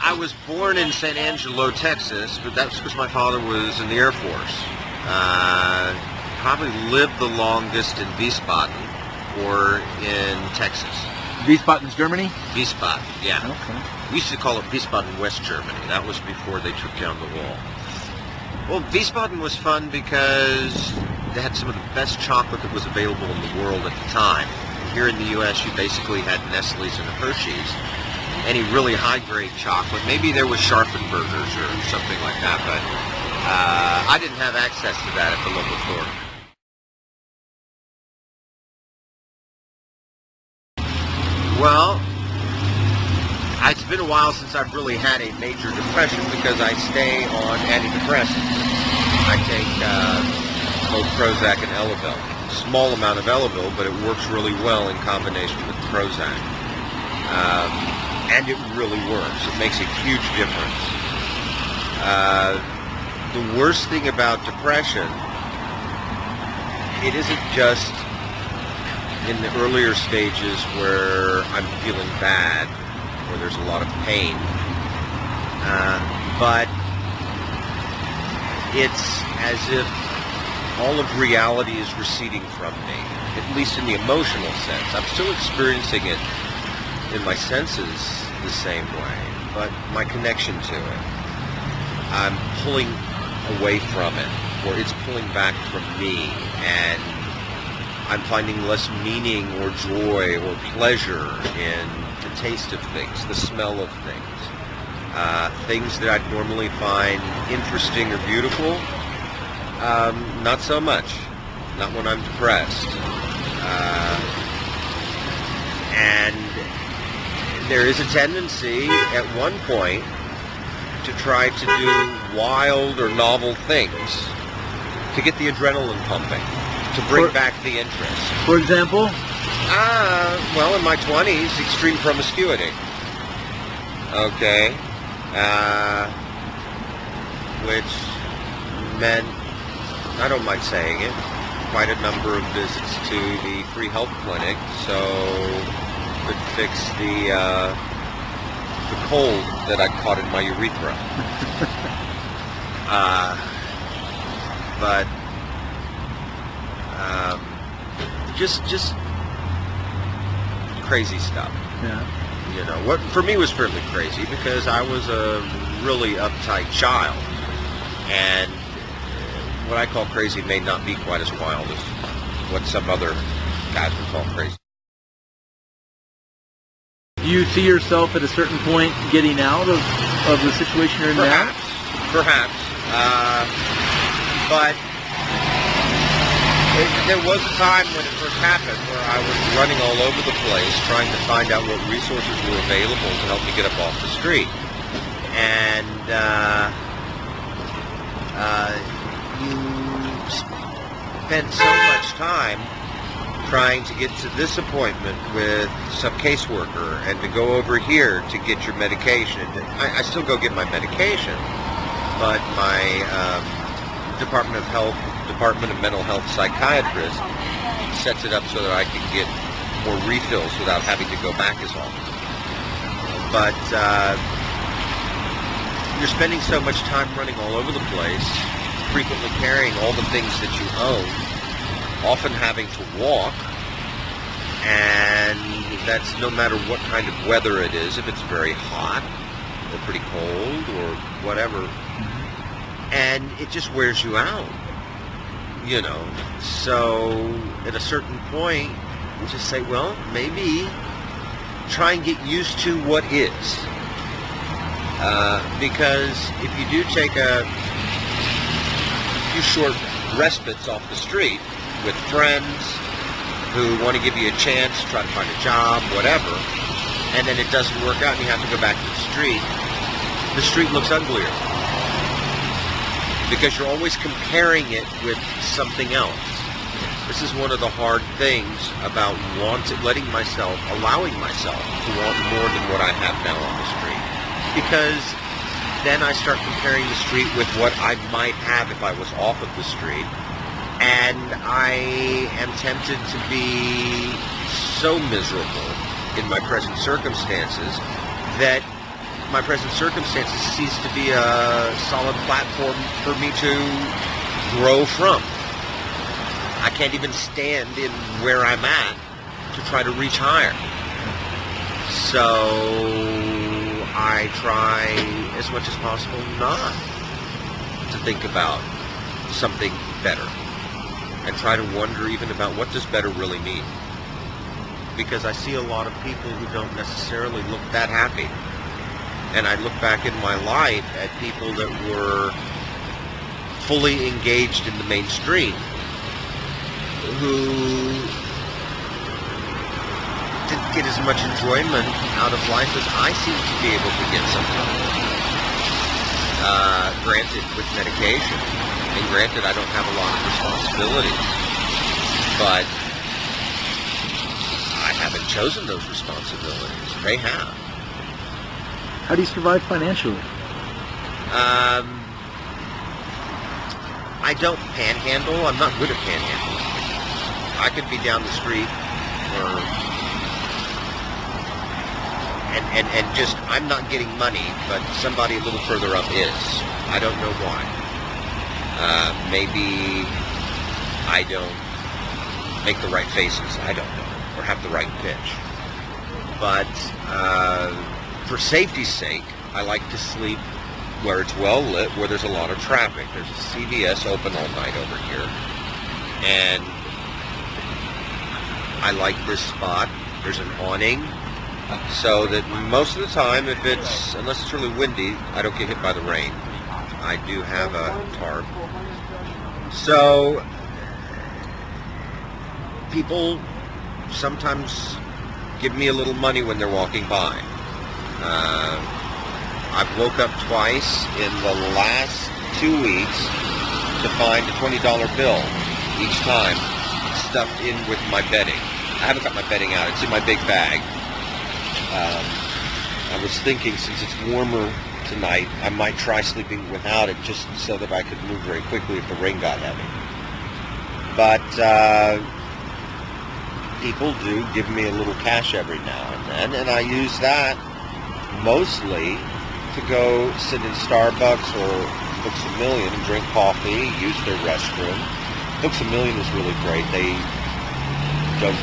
I was born in San Angelo, Texas, but that's because my father was in the Air Force. Probably lived the longest in Wiesbaden or in Texas. Wiesbaden's Germany? Wiesbaden, yeah. Okay. We used to call it Wiesbaden, West Germany. That was before they took down the wall. Well, Wiesbaden was fun because they had some of the best chocolate that was available in the world at the time. Here in the U.S., you basically had Nestle's and Hershey's. Any really high-grade chocolate. Maybe there was Scharfenbergers or something like that, but I didn't have access to that at the local store. Well, it's been a while since I've really had a major depression because I stay on antidepressants. I take both Prozac and Elavil. Small amount of Elavil, but it works really well in combination with Prozac. And it really works. It makes a huge difference. The worst thing about depression, it isn't just in the earlier stages where I'm feeling bad, where there's a lot of pain, but it's as if all of reality is receding from me, at least in the emotional sense. I'm still experiencing it in my senses the same way, but my connection to it, I'm pulling away from it, or it's pulling back from me, and I'm finding less meaning or joy or pleasure in the taste of things, the smell of things. Things that I'd normally find interesting or beautiful, not so much. Not when I'm depressed. And there is a tendency at one point to try to do wild or novel things to get the adrenaline pumping, to bring back the interest. For example? Well, in my 20s, extreme promiscuity. Okay. Which meant, I don't mind saying it, quite a number of visits to the free health clinic, so could fix the cold that I caught in my urethra. But just crazy stuff. Yeah. You know, what for me was fairly crazy because I was a really uptight child, and what I call crazy may not be quite as wild as what some other guys would call crazy. Do you see yourself at a certain point getting out of the situation you're in now? Perhaps. But there was a time when it first happened where I was running all over the place trying to find out what resources were available to help me get up off the street. And you spend so much time trying to get to this appointment with some caseworker and to go over here to get your medication. I still go get my medication, but my Department of Mental Health psychiatrist sets it up so that I can get more refills without having to go back as often. But you're spending so much time running all over the place, frequently carrying all the things that you own, often having to walk, and that's no matter what kind of weather it is, if it's very hot or pretty cold or whatever, and it just wears you out, you know. So at a certain point, you just say, well, maybe try and get used to what is. Because if you do take a few short respites off the street with friends who want to give you a chance, try to find a job, whatever, and then it doesn't work out and you have to go back to the street looks uglier. Because you're always comparing it with something else. This is one of the hard things about allowing myself to want more than what I have now on the street. Because then I start comparing the street with what I might have if I was off of the street. And I am tempted to be so miserable in my present circumstances that my present circumstances cease to be a solid platform for me to grow from. I can't even stand in where I'm at to try to reach higher. So I try as much as possible not to think about something better, and try to wonder even about what does better really mean. Because I see a lot of people who don't necessarily look that happy. And I look back in my life at people that were fully engaged in the mainstream who didn't get as much enjoyment out of life as I seem to be able to get sometimes. Granted, with medication, and granted, I don't have a lot of responsibilities, but I haven't chosen those responsibilities. They have. How do you survive financially? I don't panhandle. I'm not good at panhandling. I could be down the street and just, I'm not getting money, but somebody a little further up is. I don't know why. Maybe I don't make the right faces. I don't know. Or have the right pitch. But for safety's sake, I like to sleep where it's well lit, where there's a lot of traffic. There's a CVS open all night over here. And I like this spot. There's an awning, so that most of the time, unless it's really windy, I don't get hit by the rain. I do have a tarp. So people sometimes give me a little money when they're walking by. I've woke up twice in the last 2 weeks to find a $20 bill each time stuffed in with my bedding. I haven't got my bedding out. It's in my big bag. I was thinking, since it's warmer tonight, I might try sleeping without it, just so that I could move very quickly if the rain got heavy. But people do give me a little cash every now and then, and I use that mostly to go sit in Starbucks or Books A Million and drink coffee, use their restroom. Books A Million is really great. They don't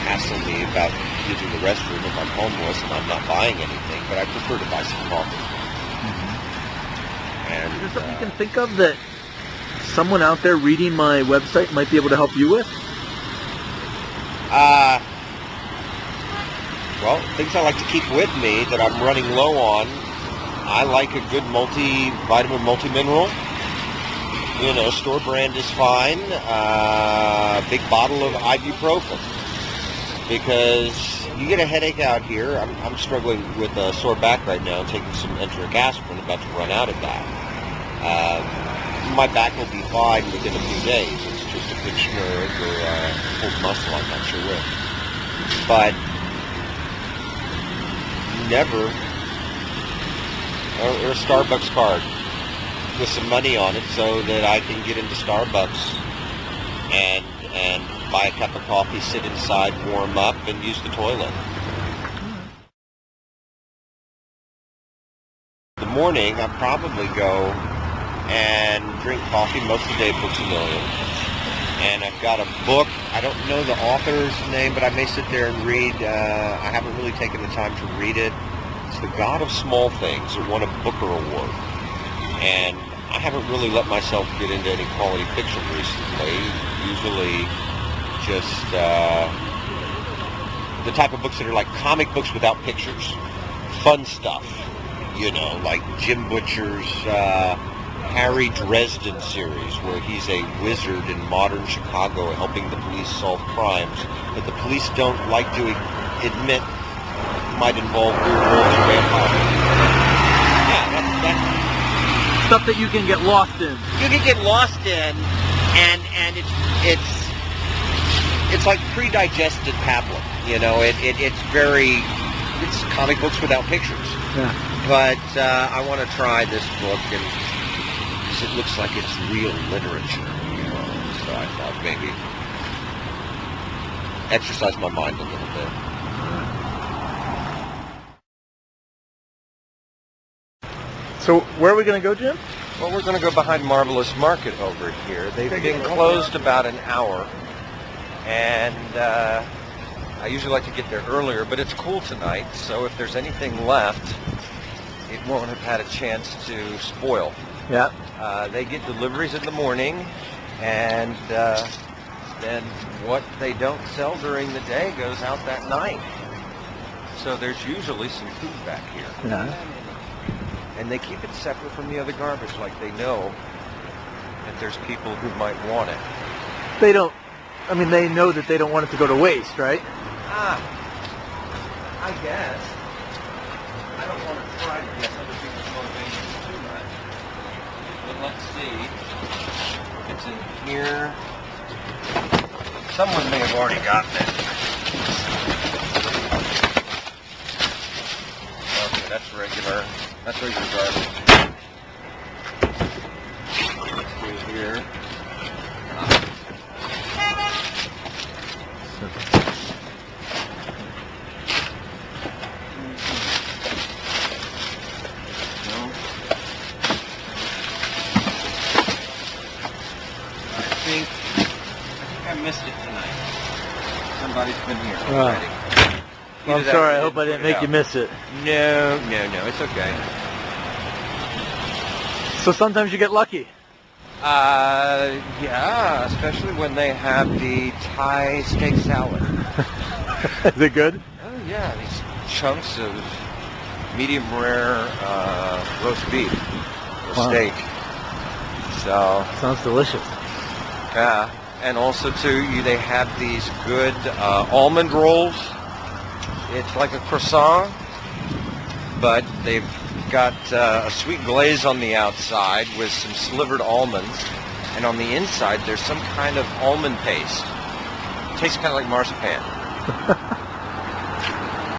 hassle me about using the restroom if I'm homeless and I'm not buying anything, but I prefer to buy some coffee. And, is there something you can think of that someone out there reading my website might be able to help you with? Well, things I like to keep with me that I'm running low on. I like a good multivitamin, multi-mineral. You know, store brand is fine. Big bottle of ibuprofen. Because you get a headache out here. I'm struggling with a sore back right now, taking some enteric aspirin, about to run out of that. My back will be fine within a few days. It's just a pinched nerve or pulled muscle, I'm not sure which. But never, or a Starbucks card with some money on it so that I can get into Starbucks and buy a cup of coffee, sit inside, warm up, and use the toilet. In the morning, I probably go and drink coffee most of the day at Books A Million. And I've got a book. I don't know the author's name, but I may sit there and read. I haven't really taken the time to read it. It's The God of Small Things. It won a Booker Award. And I haven't really let myself get into any quality fiction recently. Usually just the type of books that are like comic books without pictures. Fun stuff. You know, like Jim Butcher's Harry Dresden series, where he's a wizard in modern Chicago helping the police solve crimes that the police don't like to admit might involve werewolves or vampires. Yeah, that's Stuff that you can get lost in. You can get lost in, and it's like pre-digested pablum. You know, it's comic books without pictures. Yeah. But I want to try this book, and it looks like it's real literature, you know, so I thought maybe exercise my mind a little bit. So where are we going to go, Jim? Well, we're going to go behind Marvelous Market over here. They've been closed about an hour, and I usually like to get there earlier, but it's cool tonight, so if there's anything left, it won't have had a chance to spoil. Yeah. They get deliveries in the morning, and then what they don't sell during the day goes out that night. So there's usually some food back here. Yeah. And they keep it separate from the other garbage, like they know that there's people who might want it. They don't, I mean, they know that they don't want it to go to waste, right? I guess. I don't want to try to guess other people's motivations too much. But let's see. It's in here. Someone may have already gotten it. Okay, that's regular. That's regular garbage. Let's see here. I think I missed it tonight. Somebody's been here already. Well, I'm sorry. I hope I didn't make you miss it. No, it's okay. So sometimes you get lucky. Yeah, especially when they have the Thai steak salad. Is it good? Oh yeah, these chunks of medium rare roast beef or steak. So Sounds delicious. yeah, and also too, they have these good almond rolls. It's like a croissant, but they've got a sweet glaze on the outside with some slivered almonds, and on the inside there's some kind of almond paste. It tastes kind of like marzipan.